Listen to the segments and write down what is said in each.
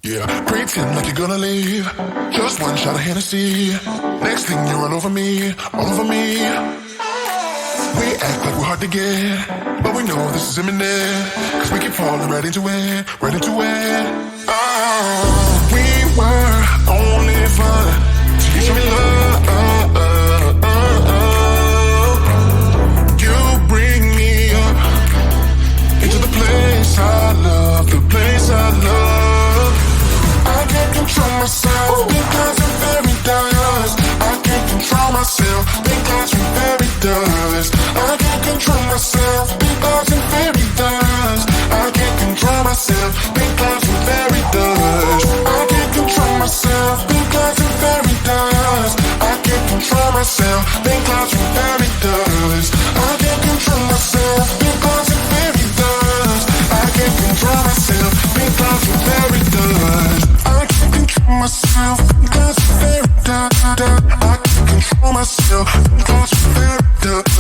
Yeah, pretend like you're gonna leave. Just one shot of Hennessy. Next thing you're all over me, all over me. We act like we're hard to get, but we know this is imminent. Cause we keep falling right into it, right into it. Oh, we were only fun till you show me love. You bring me up into the place I love, the place I love. I can't control myself because I'm very dust. I can't control myself because I'm very dust. I can't control myself because I'm very dust. I can't control myself because I'm very dust. I can't control myself because I'm very dust. I can't control myself because I'm very dust. I can't control myself because I'm very dust. I can't control myself because I'm very dust. I can't control myself because I'm very dust. I can't control myself because I'm very dust.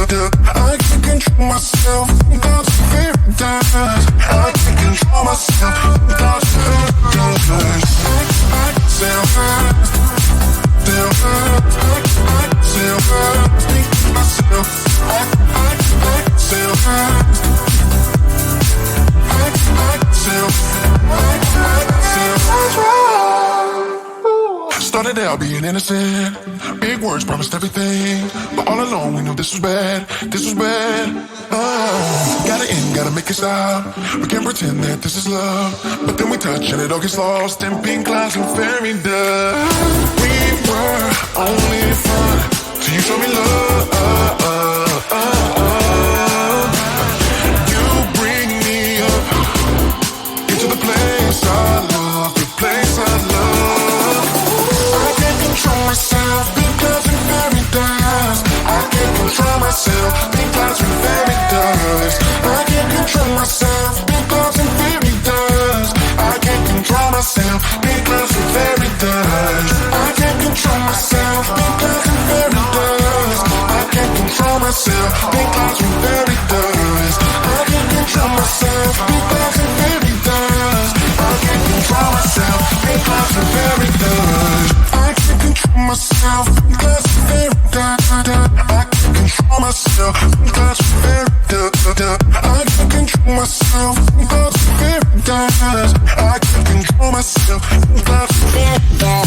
I can't control myself because I'm very dust. I can't control myself because I'm very dust. I started out being innocent. Big words promised everything, but all along we knew this was bad. This was bad. Oh, gotta end, gotta make it stop. We can't pretend that this is love, but then we touch and it all gets lost in pink clouds and fairy dust. We were only fun till you show me love. You bring me up into the place I love, the place I love. I can't control myself because I'm very dust. I can't control myself because I'm very dust. I can't control myself because I'm very dust. I can't control myself because I'm very dust. I can't control myself because I'm very dust. I can't control myself because I'm very dust. I can't control myself because I'm very dust. I can't control myself because I'm very dust. I can't control myself because I'm very dust. I can't control myself because I'm very dust. I can't control myself because I'm very dust. I can't control myself because I'm very dust.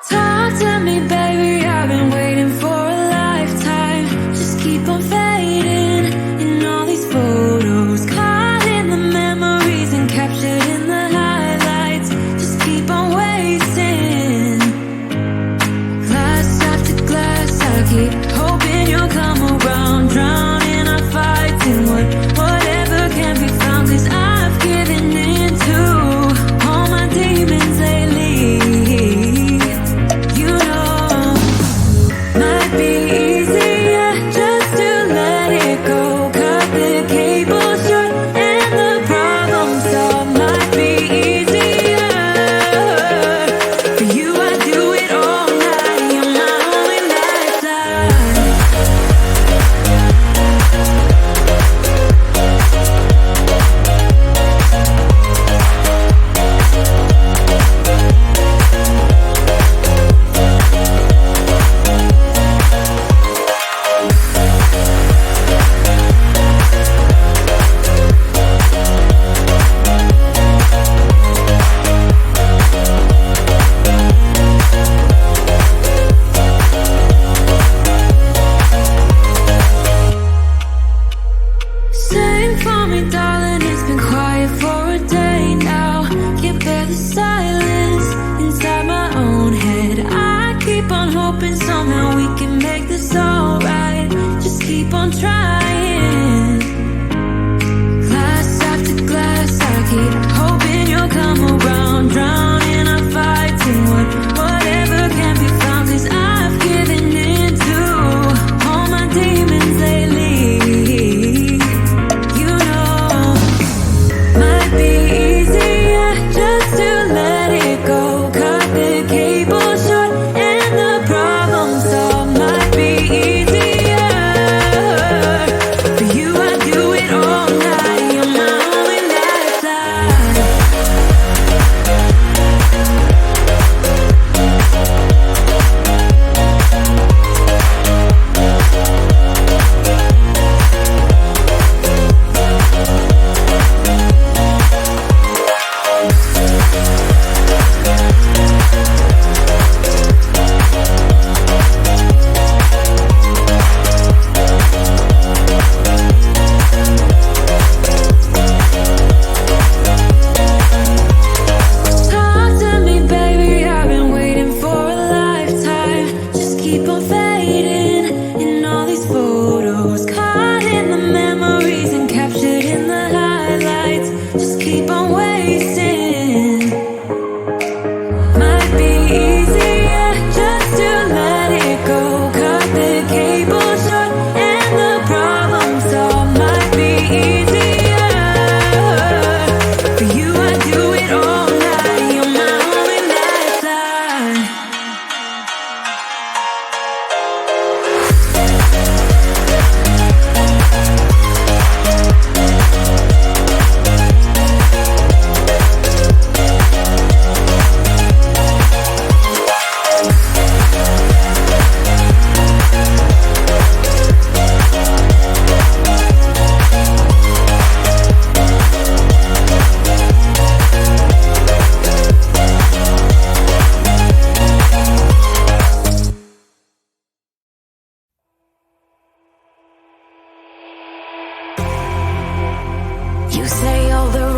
Talk to me, baby, I've been waiting for a lifetime. Just keep on fading in all these photos, caught in the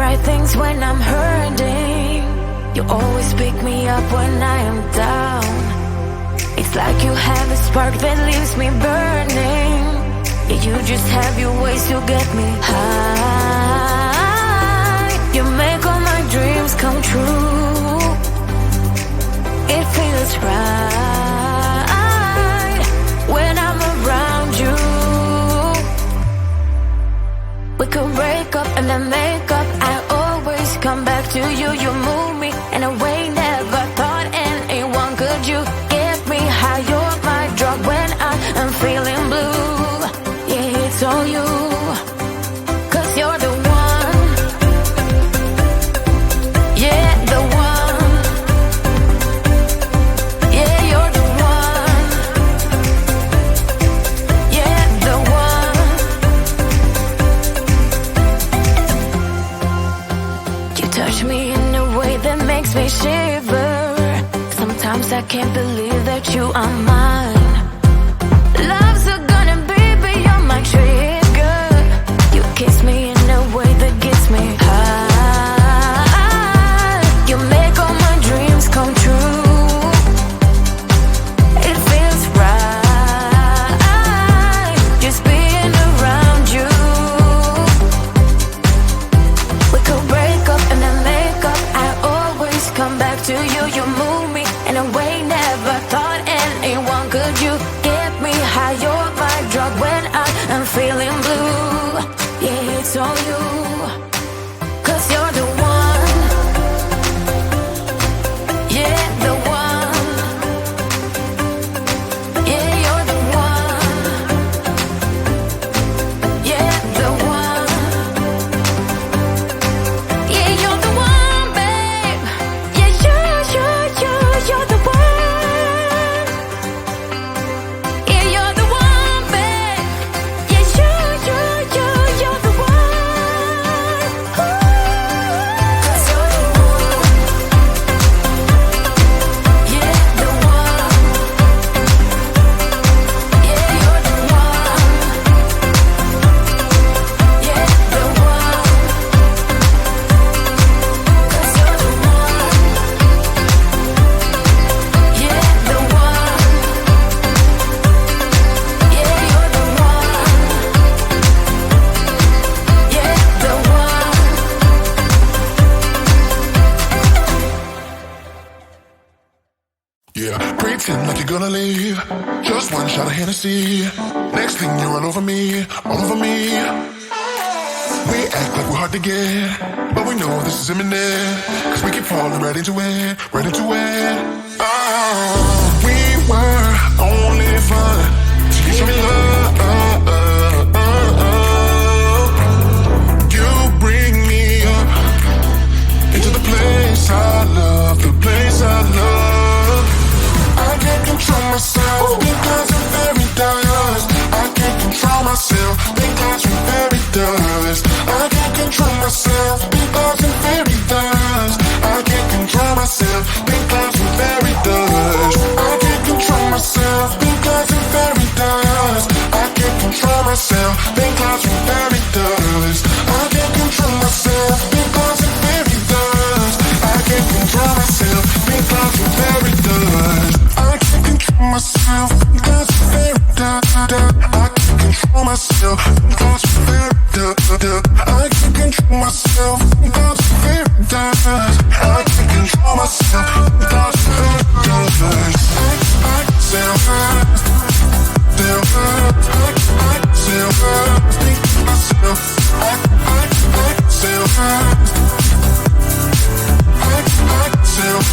right things when I'm hurting. You always pick me up when I am down. It's like you have a spark that leaves me burning. Yeah, you just have your ways to get me high. You make all my dreams come true. It feels right when I'm around you. We could break up and then make up. I always come back to you. You move me in a way never thought anyone could. You get me high. You're my drug when I am feeling blue. Yeah, it's all you, 'cause you're the one. Yeah, the one. Yeah, you're the one. Yeah, the one. You touch me in a way that makes me shiver. Sometimes I can't believe that you are mine. Love's gonna be beyond my trigger. You kiss me in a way that gets me high. You make all my dreams come true. It feels right just being around you. We could break up and then make up. I always come back to you. You move me in a way never thought anyone could. You get me high. You're my drug when I am feeling blue. Yeah, it's all you, 'cause you're the one. Yeah, the one. Yeah, you're the one. Yeah, the one. Yeah, you're the one, babe. Yeah, you're the one. Yeah, you're the one, babe. Yeah, you're the one. Ooh. 'Cause you're the one. Yeah, the one. Yeah, you're the one. Yeah, the one. 'Cause you're the one. Yeah, the one. Yeah, you're the one. Yeah, the one. Yeah, pretend like you're gonna leave. Just one shot of Hennessy. Next thing you're all over me, all over me. We act like we're hard to get, but we know this is imminent. 'Cause we keep falling right into it, right into it. Oh, we were only fun till you show me love. You bring me up into the place I love, the place I love. I can't control myself because I'm very dust. I can't control myself because I'm very dust. I can't control myself because I'm very dust. I can't control myself because I'm very dust. I can't control myself because I'm very dust. I can't control myself because I'm very dust. I can't control myself because I'm very dust. I can't control myself because I'm very dust. I can't control myself because I'm very dust. I can't control myself because I'm very dust. I can't control myself because I'm very dust. I can't control myself because I'm very dust. I self hurt, self hurt. I self hurt, think myself. I self hurt. I self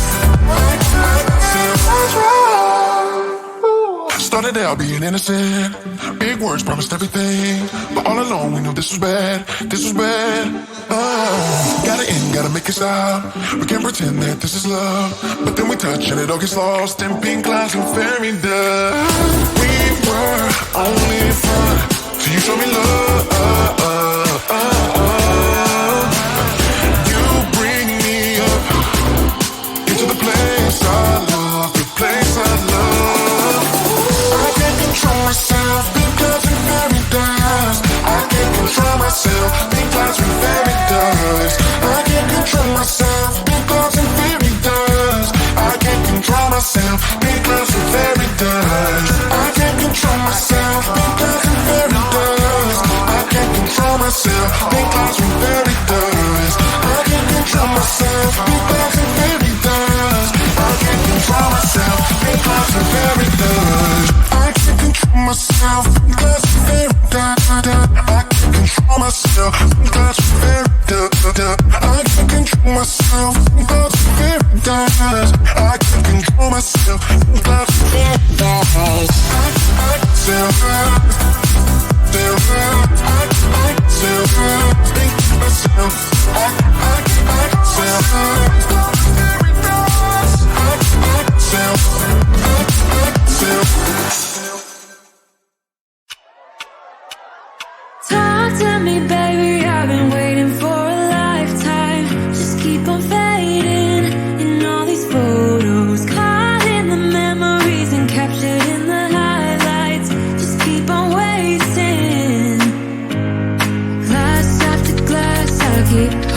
started out being innocent. Big words promised everything, but all along we knew this was bad. This was bad. Gotta end, gotta make it stop. We can't pretend that this is love, but then we touch and it all gets lost in pink clouds and fairy dust. We were only fun till you show me love. You bring me up into the place I love, the place I love. I can't control myself because I'm very dust. I can't control myself because I'm very dust. I myself. Sometimes I'm very dumb. I can't control myself. Sometimes I'm very dumb. I can't control myself. Sometimes I'm very dumb. I myself. Talk to me, baby, I've been waiting for a lifetime. Just keep on fading in all these photos, caught in the memories and captured in the highlights. Just keep on waiting. Glass after glass, I keep